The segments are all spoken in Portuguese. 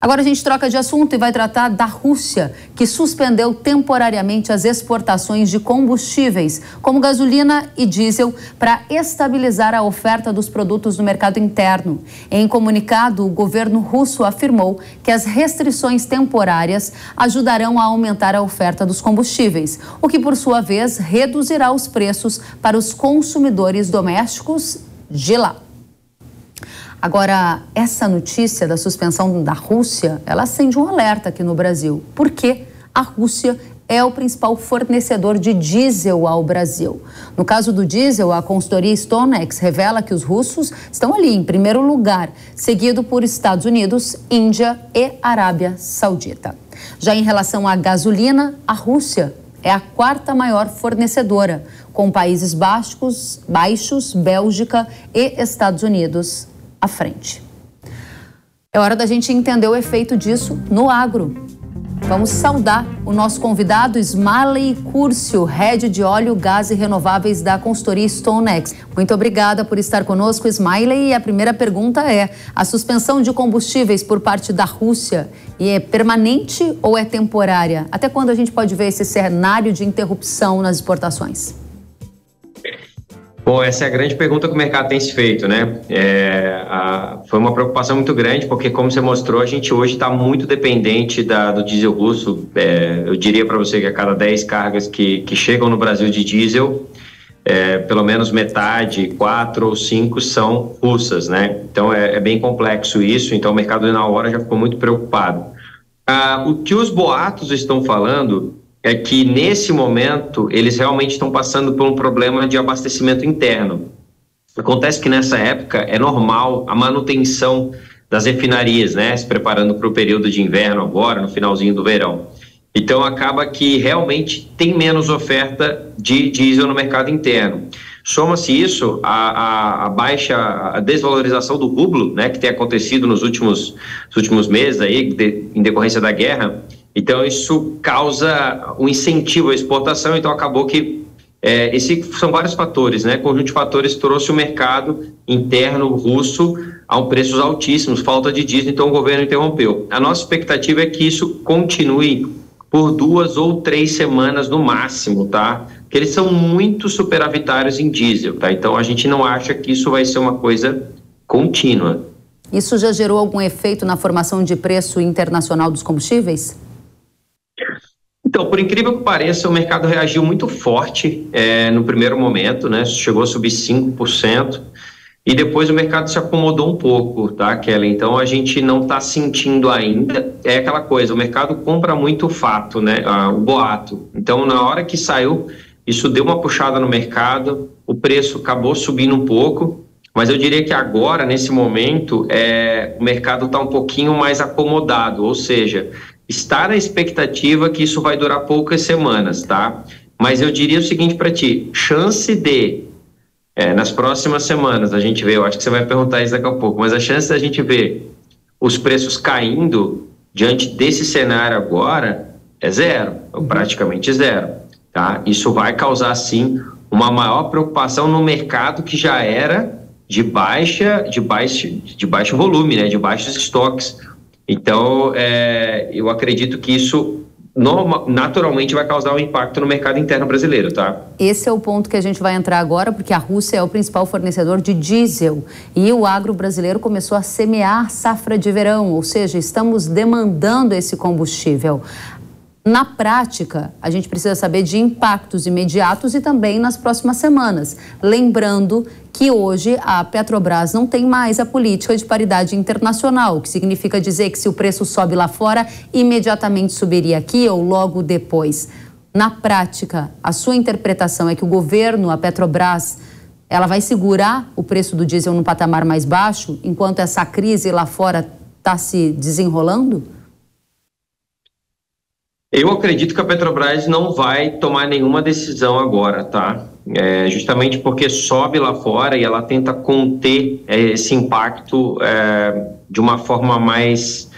Agora a gente troca de assunto e vai tratar da Rússia, que suspendeu temporariamente as exportações de combustíveis, como gasolina e diesel, para estabilizar a oferta dos produtos no mercado interno. Em comunicado, o governo russo afirmou que as restrições temporárias ajudarão a aumentar a oferta dos combustíveis, o que, por sua vez, reduzirá os preços para os consumidores domésticos de lá. Agora, essa notícia da suspensão da Rússia, ela acende um alerta aqui no Brasil, porque a Rússia é o principal fornecedor de diesel ao Brasil. No caso do diesel, a consultoria StoneX revela que os russos estão ali em primeiro lugar, seguido por Estados Unidos, Índia e Arábia Saudita. Já em relação à gasolina, a Rússia é a quarta maior fornecedora, com Países Baixos, Bélgica e Estados Unidos à frente. É hora da gente entender o efeito disso no agro. Vamos saudar o nosso convidado Smiley Curcio, Head de Óleo, Gás e Renováveis da consultoria StoneX. Muito obrigada por estar conosco, Smiley. E a primeira pergunta é: a suspensão de combustíveis por parte da Rússia é permanente ou é temporária? Até quando a gente pode ver esse cenário de interrupção nas exportações? Bom, essa é a grande pergunta que o mercado tem se feito, né? Foi uma preocupação muito grande, porque, como você mostrou, a gente hoje está muito dependente do diesel russo. Eu diria para você que a cada 10 cargas que chegam no Brasil de diesel, pelo menos metade, 4 ou 5 são russas, né? Então, é bem complexo isso. Então, o mercado, na hora, já ficou muito preocupado. O que os boatos estão falando é que, nesse momento, eles realmente estão passando por um problema de abastecimento interno. Acontece que, nessa época, é normal a manutenção das refinarias, né? Se preparando para o período de inverno agora, no finalzinho do verão. Então, acaba que realmente tem menos oferta de diesel no mercado interno. Soma-se isso a desvalorização do rublo, né? Que tem acontecido nos últimos meses aí, em decorrência da guerra. Então, isso causa um incentivo à exportação. Então, acabou que são vários fatores, né? O conjunto de fatores trouxe o mercado interno russo a preços altíssimos, falta de diesel, então o governo interrompeu. A nossa expectativa é que isso continue por 2 ou 3 semanas no máximo, tá? Porque eles são muito superavitários em diesel, tá? Então, a gente não acha que isso vai ser uma coisa contínua. Isso já gerou algum efeito na formação de preço internacional dos combustíveis? Então, por incrível que pareça, o mercado reagiu muito forte no primeiro momento, né? Chegou a subir 5%, e depois o mercado se acomodou um pouco, tá, Kelly? Então, a gente não está sentindo ainda. É aquela coisa, o mercado compra muito o fato, né? O boato. Então, na hora que saiu, isso deu uma puxada no mercado, o preço acabou subindo um pouco, mas eu diria que agora, nesse momento, o mercado está um pouquinho mais acomodado, ou seja, está na expectativa que isso vai durar poucas semanas, tá? Mas eu diria o seguinte para ti: chance de, nas próximas semanas, a gente vê, eu acho que você vai perguntar isso daqui a pouco, mas a chance da gente ver os preços caindo diante desse cenário agora é zero, ou praticamente zero, tá? Isso vai causar, sim, uma maior preocupação no mercado que já era de baixo volume, né? De baixos estoques. Então, eu acredito que isso naturalmente vai causar um impacto no mercado interno brasileiro, tá? Esse é o ponto que a gente vai entrar agora, porque a Rússia é o principal fornecedor de diesel e o agro brasileiro começou a semear safra de verão, ou seja, estamos demandando esse combustível. Na prática, a gente precisa saber de impactos imediatos e também nas próximas semanas. Lembrando que hoje a Petrobras não tem mais a política de paridade internacional, o que significa dizer que se o preço sobe lá fora, imediatamente subiria aqui ou logo depois. Na prática, a sua interpretação é que o governo, a Petrobras, ela vai segurar o preço do diesel num patamar mais baixo, enquanto essa crise lá fora está se desenrolando? Eu acredito que a Petrobras não vai tomar nenhuma decisão agora, tá? Justamente porque sobe lá fora e ela tenta conter esse impacto de uma forma mais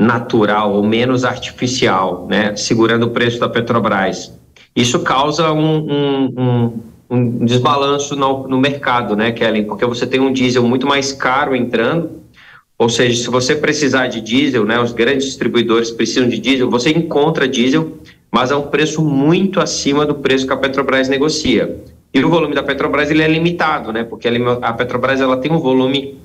natural ou menos artificial, né? Segurando o preço da Petrobras. Isso causa um desbalanço no mercado, né, Kelly? Porque você tem um diesel muito mais caro entrando, Ou seja, se você precisar de diesel, né, os grandes distribuidores precisam de diesel, você encontra diesel, mas a um preço muito acima do preço que a Petrobras negocia. E o volume da Petrobras ele é limitado, né, porque a Petrobras ela tem um volume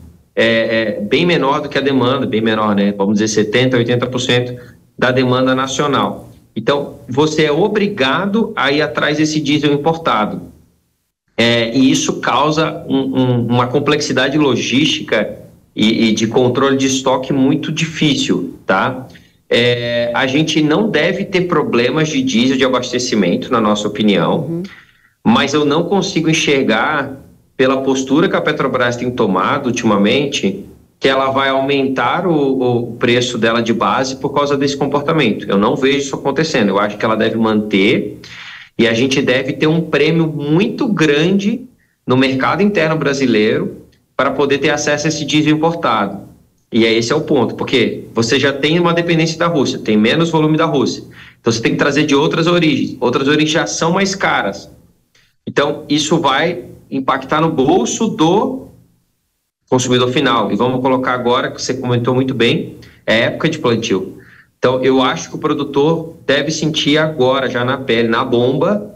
bem menor do que a demanda, bem menor, né, vamos dizer 70%, 80% da demanda nacional. Então, você é obrigado a ir atrás desse diesel importado. E isso causa uma complexidade logística e de controle de estoque muito difícil, tá? A gente não deve ter problemas de diesel de abastecimento, na nossa opinião, mas eu não consigo enxergar, pela postura que a Petrobras tem tomado ultimamente, que ela vai aumentar o preço dela de base por causa desse comportamento. Eu não vejo isso acontecendo. Eu acho que ela deve manter e a gente deve ter um prêmio muito grande no mercado interno brasileiro para poder ter acesso a esse diesel importado. E esse é o ponto, porque você já tem uma dependência da Rússia, tem menos volume da Rússia. Então você tem que trazer de outras origens já são mais caras. Então isso vai impactar no bolso do consumidor final. E vamos colocar agora, que você comentou muito bem, é época de plantio. Então eu acho que o produtor deve sentir agora, já na pele, na bomba,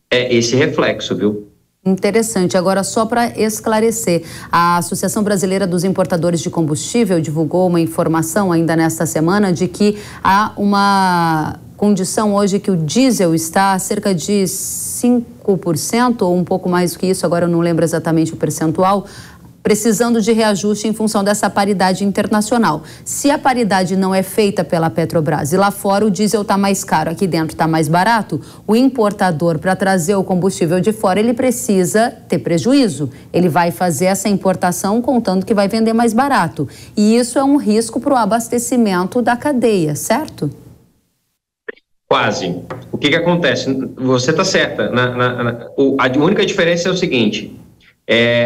esse reflexo, viu? Interessante. Agora, só para esclarecer, a Associação Brasileira dos Importadores de Combustível divulgou uma informação ainda nesta semana de que há uma condição hoje que o diesel está a cerca de 5% ou um pouco mais do que isso, agora eu não lembro exatamente o percentual, precisando de reajuste em função dessa paridade internacional. Se a paridade não é feita pela Petrobras e lá fora o diesel está mais caro, aqui dentro está mais barato, o importador, para trazer o combustível de fora, ele precisa ter prejuízo. Ele vai fazer essa importação contando que vai vender mais barato. E isso é um risco para o abastecimento da cadeia, certo? Quase. O que acontece? Você está certa. A única diferença é o seguinte...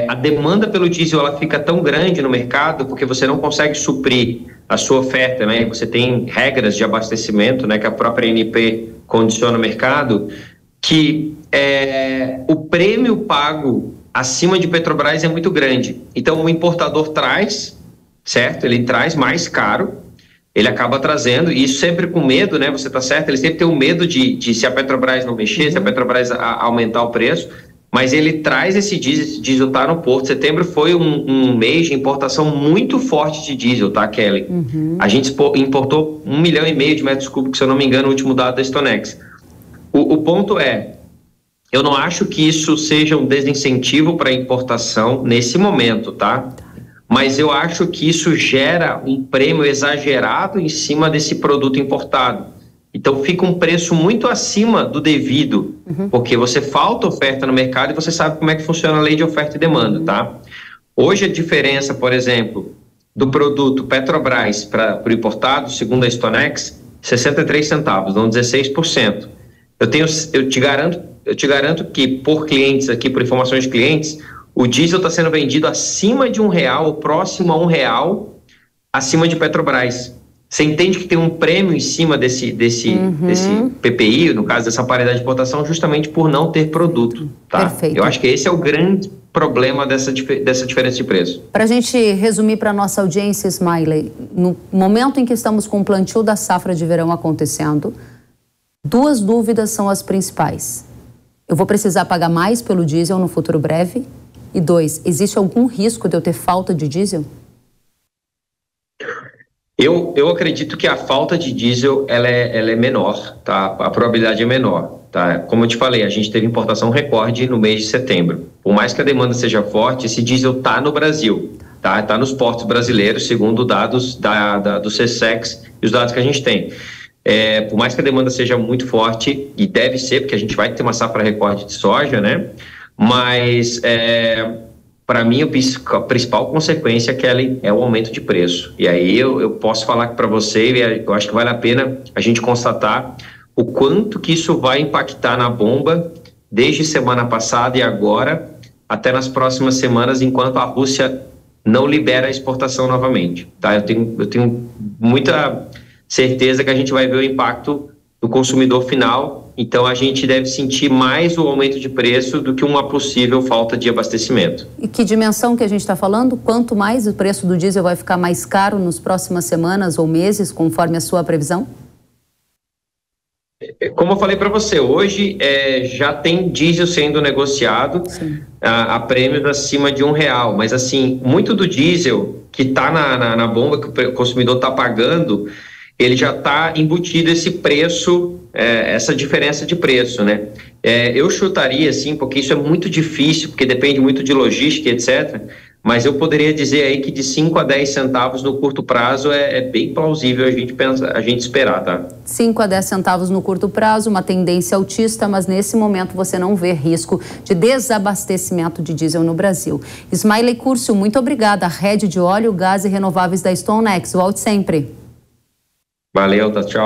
a demanda pelo diesel ela fica tão grande no mercado porque você não consegue suprir a sua oferta, né? Você tem regras de abastecimento, né, que a própria ANP condiciona o mercado, que o prêmio pago acima de Petrobras é muito grande. Então o importador traz, certo? Ele traz mais caro, ele acaba trazendo, e isso sempre com medo, né? Você está certo? Ele sempre tem o medo de se a Petrobras não mexer, se a Petrobras aumentar o preço. Mas ele traz esse diesel tá no porto. Setembro foi um mês de importação muito forte de diesel, tá, Kelly? A gente importou 1,5 milhão de metros cúbicos, se eu não me engano, o último dado da Stonex. O ponto eu não acho que isso seja um desincentivo para importação nesse momento, tá? Mas eu acho que isso gera um prêmio exagerado em cima desse produto importado. Então fica um preço muito acima do devido, porque você falta oferta no mercado e você sabe como é que funciona a lei de oferta e demanda, tá? Hoje a diferença, por exemplo, do produto Petrobras para o importado, segundo a Stonex, 63 centavos, não 16%. Eu te garanto que por clientes aqui, por informações de clientes, o diesel está sendo vendido acima de R$1, ou próximo a R$1, acima de Petrobras. Você entende que tem um prêmio em cima desse PPI, no caso dessa paridade de importação, justamente por não ter produto, tá? Perfeito. Eu acho que esse é o grande problema dessa diferença de preço. Para a gente resumir para a nossa audiência, Smiley, no momento em que estamos com o plantio da safra de verão acontecendo, 2 dúvidas são as principais. Eu vou precisar pagar mais pelo diesel no futuro breve? E 2, existe algum risco de eu ter falta de diesel? Eu acredito que a falta de diesel ela é menor, tá? A probabilidade é menor, tá? Como eu te falei, a gente teve importação recorde no mês de setembro. Por mais que a demanda seja forte, esse diesel está no Brasil, tá? Está nos portos brasileiros, segundo dados do SESEX e os dados que a gente tem. Por mais que a demanda seja muito forte, e deve ser, porque a gente vai ter uma safra recorde de soja, né? Mas para mim, a principal consequência, Kelly, é o aumento de preço. E aí eu posso falar para você, e eu acho que vale a pena a gente constatar o quanto que isso vai impactar na bomba desde semana passada e agora até nas próximas semanas, enquanto a Rússia não libera a exportação novamente. Tá? Eu tenho muita certeza que a gente vai ver o impacto no consumidor final. Então, a gente deve sentir mais o aumento de preço do que uma possível falta de abastecimento. E que dimensão que a gente está falando? Quanto mais o preço do diesel vai ficar mais caro nas próximas semanas ou meses, conforme a sua previsão? Como eu falei para você, hoje já tem diesel sendo negociado a prêmios acima de R$1, mas assim, muito do diesel que está na bomba que o consumidor está pagando, ele já está embutido esse preço, essa diferença de preço, né? Eu chutaria assim, porque isso é muito difícil, porque depende muito de logística, etc., mas eu poderia dizer aí que de 5 a 10 centavos no curto prazo é bem plausível a gente esperar, tá? 5 a 10 centavos no curto prazo, uma tendência altista, mas nesse momento você não vê risco de desabastecimento de diesel no Brasil. Ismailey Curcio, muito obrigada. Rede de óleo, gás e renováveis da StoneX. Volte sempre. Valeu, tá, tchau.